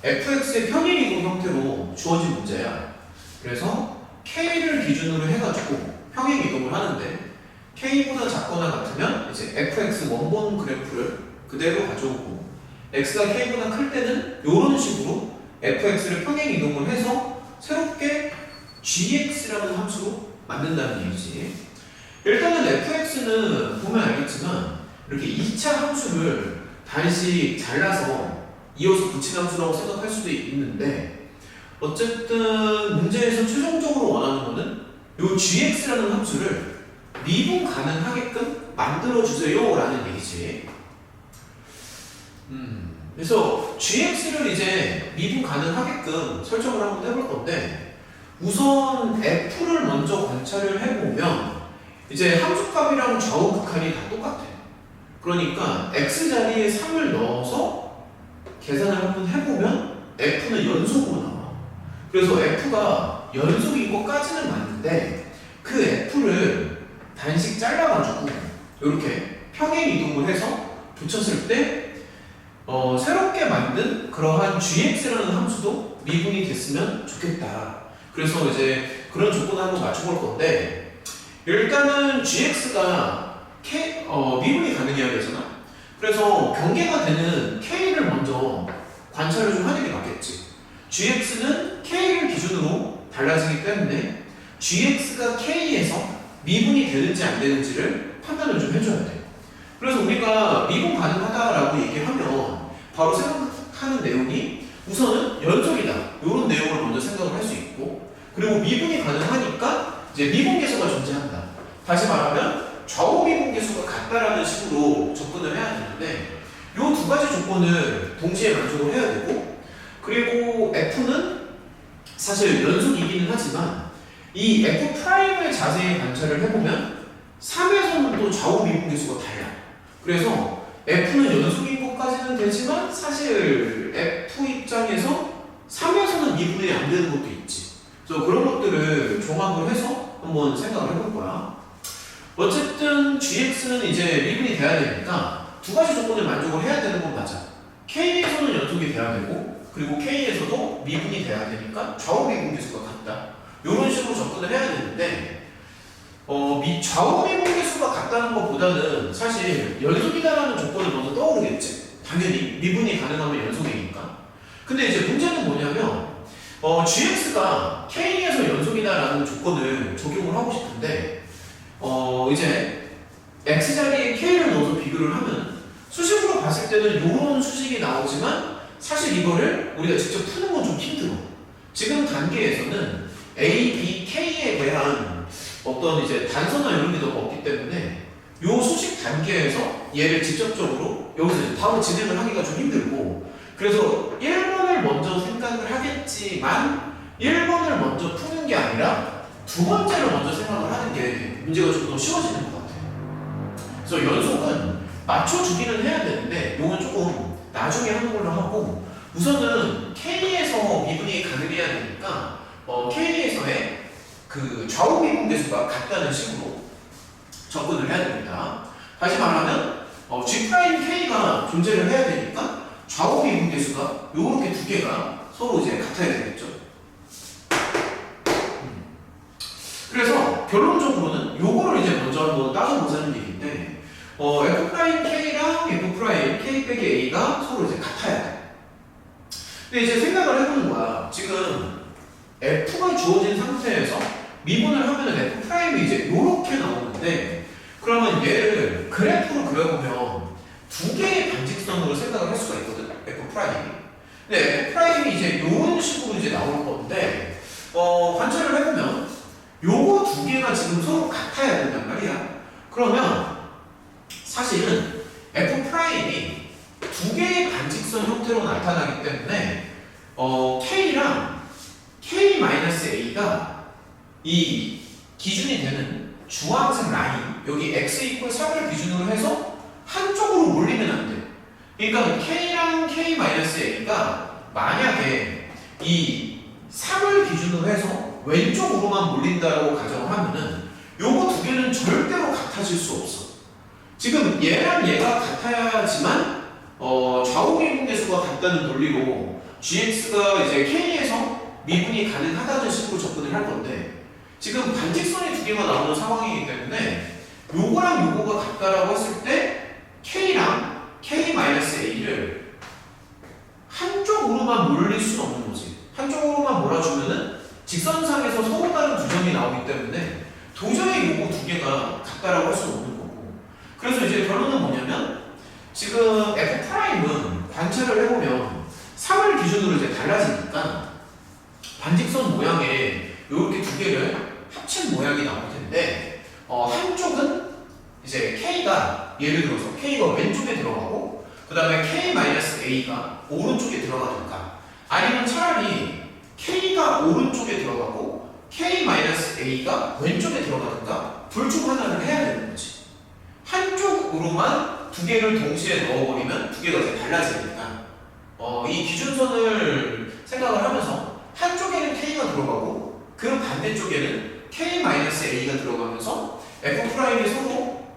fx의 평행이동 형태로 주어진 문제야. 그래서 k를 기준으로 해가지고 평행이동을 하는데 k보다 작거나 같으면 이제 fx 원본 그래프를 그대로 가져오고 x가 k보다 클 때는 이런 식으로 fx를 평행 이동을 해서 새롭게 gx라는 함수로 만든다는 얘기지. 일단은 fx는 보면 알겠지만 이렇게 2차 함수를 단식 잘라서 이어서 붙인 함수라고 생각할 수도 있는데 어쨌든 문제에서 최종적으로 원하는 거는 이 gx라는 함수를 미분 가능하게끔 만들어주세요 라는 얘기지. 그래서 gx를 이제 미분 가능하게끔 설정을 한번 해볼 건데 우선 f를 먼저 관찰을 해보면 이제 함수값이랑 좌우 극한이 다 똑같아. 그러니까 x자리에 3을 넣어서 계산을 한번 해보면 f는 연속으로 나와. 그래서 f가 연속인 것까지는 맞는데 그 f를 단식 잘라가지고 이렇게 평행 이동을 해서 붙였을 때 새롭게 만든 그러한 gx라는 함수도 미분이 됐으면 좋겠다. 그래서 이제 그런 조건을 한번 맞춰볼 건데 일단은 gx가 미분이 가능해야 되잖아. 그래서 경계가 되는 k를 먼저 관찰을 좀 하는 게 맞겠지. gx는 k를 기준으로 달라지기 때문에 gx가 k에서 미분이 되는지 안 되는지를 판단을 좀 해줘야 돼. 그래서 우리가 미분 가능하다라고 얘기하면 바로 생각하는 내용이 우선은 연속이다 이런 내용을 먼저 생각을 할 수 있고 그리고 미분이 가능하니까 이제 미분계수가 존재한다. 다시 말하면 좌우 미분계수가 같다라는 식으로 접근을 해야 되는데 이 두 가지 조건을 동시에 만족을 해야 되고 그리고 f는 사실 연속이기는 하지만 이 f'을 자세히 관찰을 해보면 3에서는 또 좌우 미분계수가 달라. 그래서 f는 연속인 것까지는 되지만 사실 f 입장에서 3에서는 미분이 안 되는 것도 있지. 그래서 그런 것들을 종합을 해서 한번 생각을 해볼 거야. 어쨌든 gx는 이제 미분이 돼야 되니까 두 가지 조건을 만족을 해야 되는 건 맞아. k에서는 연속이 돼야 되고 그리고 k에서도 미분이 돼야 되니까 좌우 미분계수가 같다. 이런 식으로 접근을 해야 되는데 좌우 미분계수가 같다는 것보다는 사실 연속이다라는 조건을 먼저 떠오르겠지. 당연히 미분이 가능하면 연속이니까. 근데 이제 문제는 뭐냐면 gx가 k에서 연속이다라는 조건을 적용을 하고 싶은데 이제 x자리에 k를 넣어서 비교를 하면 수식으로 봤을 때는 이런 수식이 나오지만 사실 이거를 우리가 직접 푸는 건 좀 힘들어. 지금 단계에서는 a, b, k에 대한 어떤 이제 단서나 이런 게 너무 없기 때문에 요 수식 단계에서 얘를 직접적으로 여기서 이제 바로 진행을 하기가 좀 힘들고 그래서 1번을 먼저 생각을 하겠지만 1번을 먼저 푸는 게 아니라 두 번째를 먼저 생각을 하는 게 문제가 좀 더 쉬워지는 것 같아요. 그래서 연속은 맞춰주기는 해야 되는데 이건 조금 나중에 하는 걸로 하고 우선은 K에서 미분이 가능해야 되니까 K에서의 그 좌우 미분계수가 같다는 식으로 접근을 해야 됩니다. 다시 말하면 G'K가 존재를 해야 되니까 좌우 미분계수가 요렇게 두 개가 서로 이제 같아야 되겠죠. 그래서 결론적으로는 요거를 이제 먼저 한번 따져보자는 얘기인데 F'K랑 F'K 빼기 A가 서로 이제 같아야 돼. 근데 이제 생각을 해보는 거야. 지금 F가 주어진 상태에서 미분을 하면 F'이 이제 요렇게 나오는데 그러면 얘를 그래프로 그려보면 두 개의 반직선으로 생각을 할 수가 있거든. F'. 근데 F'이 이제 요런 식으로 이제 나올 건데 관찰을 해보면 요거 두 개가 지금 서로 같아야 된단 말이야. 그러면 사실은 F'이 두 개의 반직선 형태로 나타나기 때문에 K랑 K-A가 이 기준이 되는 주황색 라인 여기 x = 3을 기준으로 해서 한쪽으로 몰리면 안 돼. 그러니까 K랑 K-A가 만약에 이 3을 기준으로 해서 왼쪽으로만 몰린다라고 가정을 하면은 요거 두 개는 절대로 같아질 수 없어. 지금 얘랑 얘가 같아야지만 좌우 미분계수가 같다는 논리로 gx가 이제 k에서 미분이 가능하다는 식으로 접근을 할 건데 지금 반직선이 두 개가 나오는 상황이기 때문에 요거랑 요거가 같다라고 했을 때 k랑 k-a를 한쪽으로만 몰릴 수는 없는 거지. 한쪽으로만 몰아주면은 직선상에서 서로 다른 두 점이 나오기 때문에 도저히 요거 두 개가 같다라고 할 수는 없는 거고. 그래서 이제 결론은 뭐냐면 지금 F'은 관찰을 해보면 3을 기준으로 이제 달라지니까 반직선 모양에 이렇게 두 개를 합친 모양이 나올 텐데 한쪽은 이제 K가 예를 들어서 K가 왼쪽에 들어가고 그 다음에 K-A가 오른쪽에 들어가든가 아니면 차라리 K가 오른쪽에 들어가고 K-A가 왼쪽에 들어가든가 둘 중 하나를 해야 되는 거지. 한쪽으로만 두 개를 동시에 넣어버리면 두 개가 이제 달라지니까 이 기준선을 생각을 하면서 한쪽에는 K가 들어가고 그 반대쪽에는 K-A가 들어가면서 F'이 서로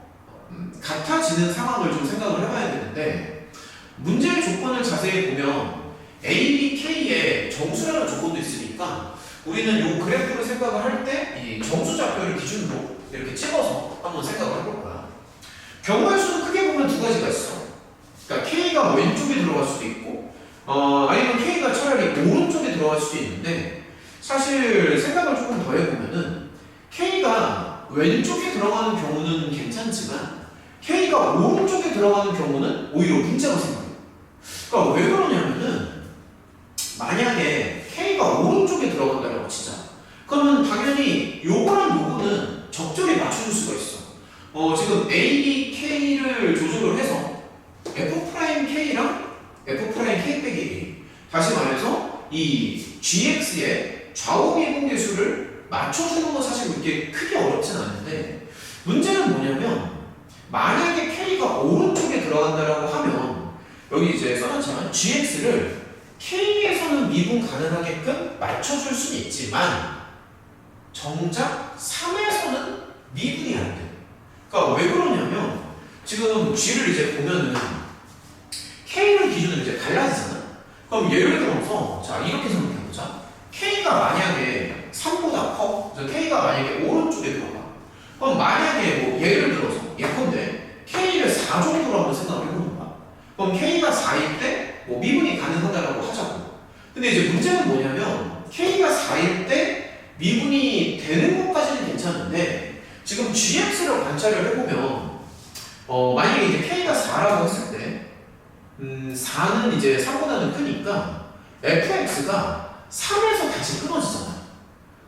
같아지는 상황을 좀 생각을 해봐야 되는데 문제의 조건을 자세히 보면 A, B, K에 정수라는 조건도 있으니까 우리는 이 그래프를 생각을 할 때 이 정수좌표를 기준으로 이렇게 찍어서 한번 생각을 해볼 거야. 경우의 수는 크게 보면 두 가지가 있어. 그러니까 K가 왼쪽에 들어갈 수도 있고 아니면 K가 차라리 오른쪽에 들어갈 수도 있는데 사실 생각을 조금 더 해보면은 K가 왼쪽에 들어가는 경우는 괜찮지만 K가 오른쪽에 들어가는 경우는 오히려 문제가 생겨요. 그러니까 왜 그러냐면은 만약에 K가 오른쪽에 들어간다라고 치자. 그러면 당연히 요거랑 요거는 적절히 맞춰줄 수가 있어. 지금 A, B, K를 조절을 해서 F'K랑 F'K 빼기 A. 다시 말해서 이 GX의 좌우 미분계수를 맞춰주는 건 사실 그렇게 크게 어렵진 않은데 문제는 뭐냐면 만약에 K가 오른쪽에 들어간다라고 하면 여기 이제 써놨지만 GX를 K에서는 미분 가능하게끔 맞춰줄 수는 있지만 정작 3에서는 미분이 안 돼. 그러니까 왜 그러냐면 지금 G를 이제 보면은 K를 기준으로 이제 달라지잖아. 그럼 예를 들어서 자 이렇게 생각해보자. K가 만약에 3보다 커. 그래서 K가 만약에 오른쪽에 들어가. 그럼 만약에 뭐 예를 들어서 예컨대 K를 4 정도로 한번 생각을 해보는 거야. 그럼 K가 4일 때 뭐 미분이 가능하다라고 하자고. 근데 이제 문제는 뭐냐면 K가 4일 때 미분이 되는 것까지는 괜찮은데 지금 GX를 관찰을 해보면 만약에 이제 K가 4라고 했을 때 4는 이제 3보다는 크니까 FX가 3에서 다시 끊어지잖아요.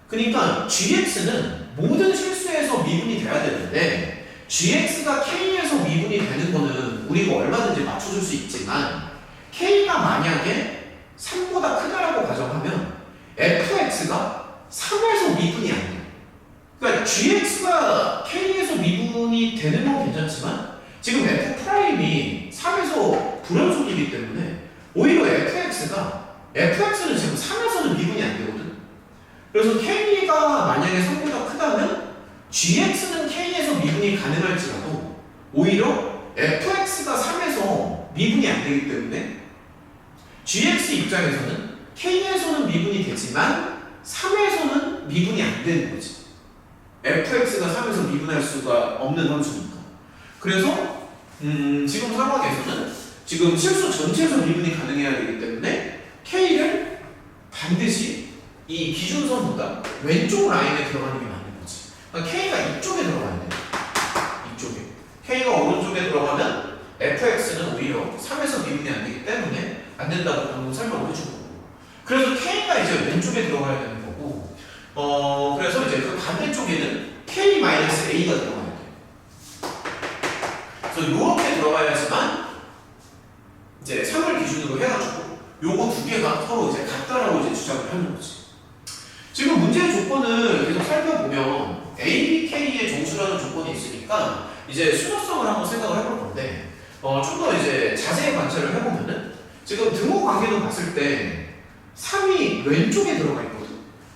그러니까 GX는 모든 실수에서 미분이 돼야 되는데 GX가 K에서 미분이 되는 거는 우리가 얼마든지 맞춰줄 수 있지만 K가 만약에 3보다 크다라고 가정하면 FX가 3에서 미분이 안 돼. 그러니까 GX가 K에서 미분이 되는 건 괜찮지만 지금 F'이 3에서 불연속이기 때문에 오히려 FX는 지금 3에서는 미분이 안 되거든. 그래서 K가 만약에 3보다 크다면 GX는 K에서 미분이 가능할지라도 오히려 FX가 3에서 미분이 안 되기 때문에 GX 입장에서는 K에서는 미분이 되지만 3에서는 미분이 안 되는 거지. FX가 3에서 미분할 수가 없는 함수니까. 그래서 지금 상황에서는 지금 실수 전체에서 미분이 가능해야 되기 때문에 K를 반드시 이 기준선보다 왼쪽 라인에 들어가는 게 맞는 거지. 그러니까 K가 이쪽에 들어가야 돼. 이쪽에. K가 오른쪽에 들어가면 FX는 오히려 3에서 미분이 안 되기 때문에 안 된다고 방금 설명을 해주고. 그래서 K가 이제 왼쪽에 들어가야 되는 거고, 그래서 이제 그 반대쪽에는 K-A가 들어가야 돼. 그래서 이렇게 들어가야지만 이제 3을 기준으로 해가지고 요거 두 개가 서로 이제 같다라고 이제 주장을 하는 거지. 지금 문제의 조건을 계속 살펴보면 A, B, K의 정수라는 조건이 있으니까 이제 수적성을 한번 생각을 해볼 건데 좀 더 이제 자세히 관찰을 해보면은 지금 등호 관계도 봤을 때 3이 왼쪽에 들어가 있거든.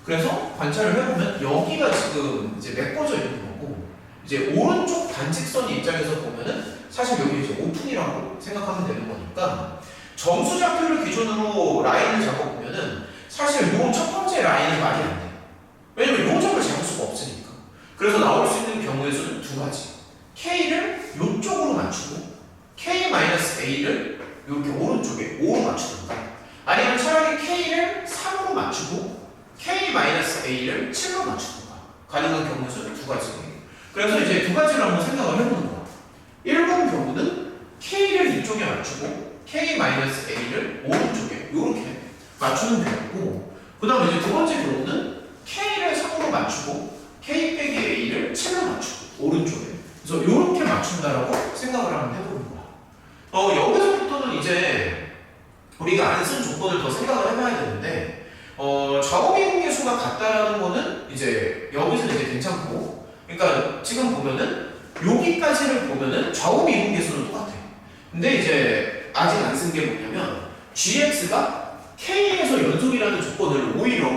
그래서 관찰을 해보면 여기가 지금 이제 메꿔져 있는 거고 이제 오른쪽 반직선 입장에서 보면은 사실 여기 이제 오픈이라고 생각하면 되는 거니까 정수좌표를 기준으로 라인을 잡아보면은 사실 요 첫 번째 라인은 말이 안 돼. 왜냐면 요 점을 잡을 수가 없으니까. 그래서 나올 수 있는 경우의 수는 두 가지. K를 요쪽으로 맞추고 K-A를 이렇게 오른쪽에 5로 맞추든가 아니면 차라리 K를 3으로 맞추고 K-A를 7로 맞추는 거야. 가능한 경우 수는 두 가지. 그래서 이제 두 가지를 한번 생각을 해보는 거야. 1번 경우는 K를 이쪽에 맞추고 K-A를 오른쪽에 이렇게 맞추는 경우고, 그 다음에 이제 두 번째 경우는 K를 3으로 맞추고 K-A를 7로 맞추고 오른쪽에, 그래서 이렇게 맞춘다라고 생각을 한번 해보는 거야. 여기서부터는 이제 우리가 안 쓴 조건을 더 생각을 해봐야 되는데, 좌우미분계수가 같다라는 거는 이제 여기서는 이제 괜찮고, 그러니까 지금 보면은 여기까지를 보면은 좌우미분계수는 똑같아. 근데 이제 아직 안 쓴 게 뭐냐면 gx가 k에서 연속이라는 조건을 오히려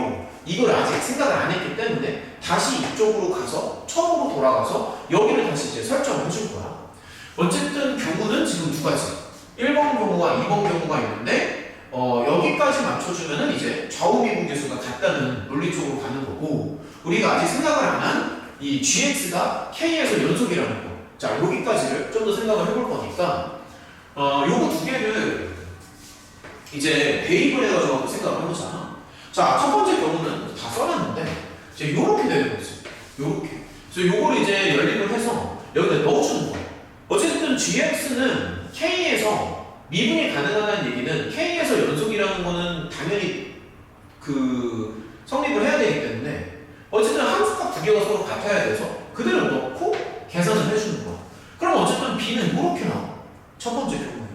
이걸 아직 생각을 안 했기 때문에 다시 이쪽으로 가서 처음으로 돌아가서 여기를 다시 이제 설정을 해줄 거야. 어쨌든 경우는 지금 두 가지. 1번 경우와 2번 경우가 있는데 여기까지 맞춰주면은 이제 좌우미분계수가 같다는 논리 쪽으로 가는 거고, 우리가 아직 생각을 안 한 이 gx가 k에서 연속이라는 거. 자, 여기까지를 좀 더 생각을 해볼 거니까 요거 두 개를 이제 대입을 해가지고 한번 생각을 해보자. 자, 첫 번째 경우는 다 써놨는데 이제 요렇게 되는 거지. 요렇게. 그래서 요걸 이제 연립을 해서 여기다 넣어주는 거야. 어쨌든 gx는 k에서 미분이 가능하다는 얘기는 k에서 연속이라는 거는 당연히 그 성립을 해야 되기 때문에 어쨌든 함수값 두 개가 서로 같아야 돼서 그대로 넣고 계산을 해주는 거야. 그럼 어쨌든 b는 이렇게 나와. 첫 번째 경우에.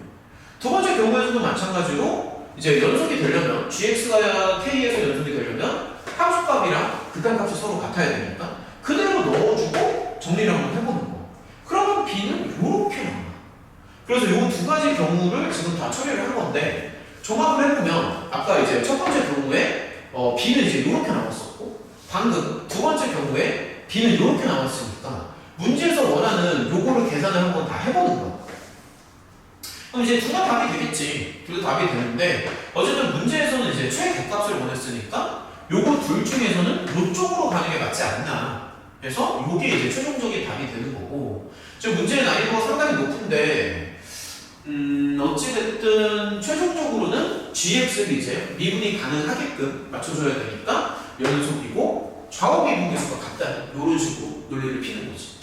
두 번째 경우에서도 마찬가지로 이제 연속이 되려면 gx가 k에서 연속이 되려면 함수값이랑 극한값이 서로 같아야 되니까 그대로 넣어주고 정리를 한번 해보는 거야. 그러면 b는 이렇게 나와. 그래서 이 두 가지 경우를 지금 다 처리를 한 건데 종합을 해보면 아까 이제 첫 번째 경우에 b는 이제 이렇게 나왔었고, 방금 두 번째 경우에 b는 이렇게 나왔으니까 문제에서 원하는 요거를 계산을 한번 다 해보는 거야. 그럼 이제 둘 다 답이 되겠지. 둘 다 답이 되는데 어쨌든 문제에서는 이제 최대값을 원했으니까 요거 둘 중에서는 요쪽으로 가는 게 맞지 않나. 그래서 요게 이제 최종적인 답이 되는 거고, 지금 문제의 난이도가 상당히 높은데 어찌됐든 최종적으로는 gx를 이제 미분이 가능하게끔 맞춰줘야 되니까 연속이고 좌우 미분계수가 같다는 이런 식으로 논리를 피는 거지.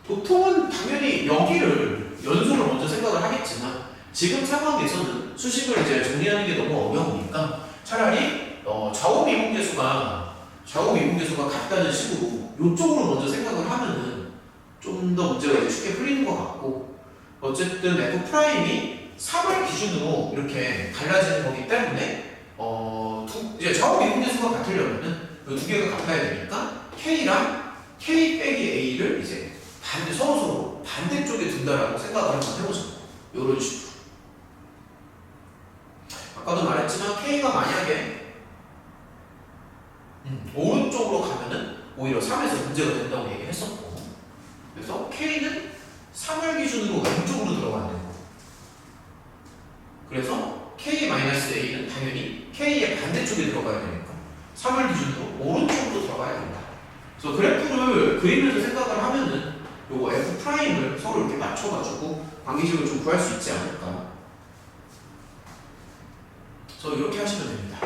보통은 당연히 여기를 연속을 먼저 생각을 하겠지만 지금 상황에서는 수식을 이제 정리하는 게 너무 어려우니까 차라리 좌우 미분계수가 같다는 식으로 이쪽으로 먼저 생각을 하면은 좀 더 문제가 이제 쉽게 풀리는 것 같고, 어쨌든 F'이 3을 기준으로 이렇게 갈라지는 거기 때문에 이제 좌우 미분계수가 같으려면은 이 두 개가 같아야 되니까 K랑 K 빼기 A를 이제 서로 반대쪽에 둔다라고 생각을 한번 해보자. 이런 식으로. 아까도 말했지만 K가 만약에 오른쪽으로 가면은 오히려 3에서 문제가 된다고 얘기했었고, 그래서 K는 3을 기준으로 왼쪽으로 들어가야 되고, 그래서 K-A는 당연히 K의 반대쪽에 들어가야 되니까 3을 기준으로 오른쪽으로 들어가야 된다. 그래서 그래프를 그리면서 생각을 하면은 요거 F'을 서로 이렇게 맞춰가지고 관계식을 좀 구할 수 있지 않을까. 그래서 이렇게 하시면 됩니다.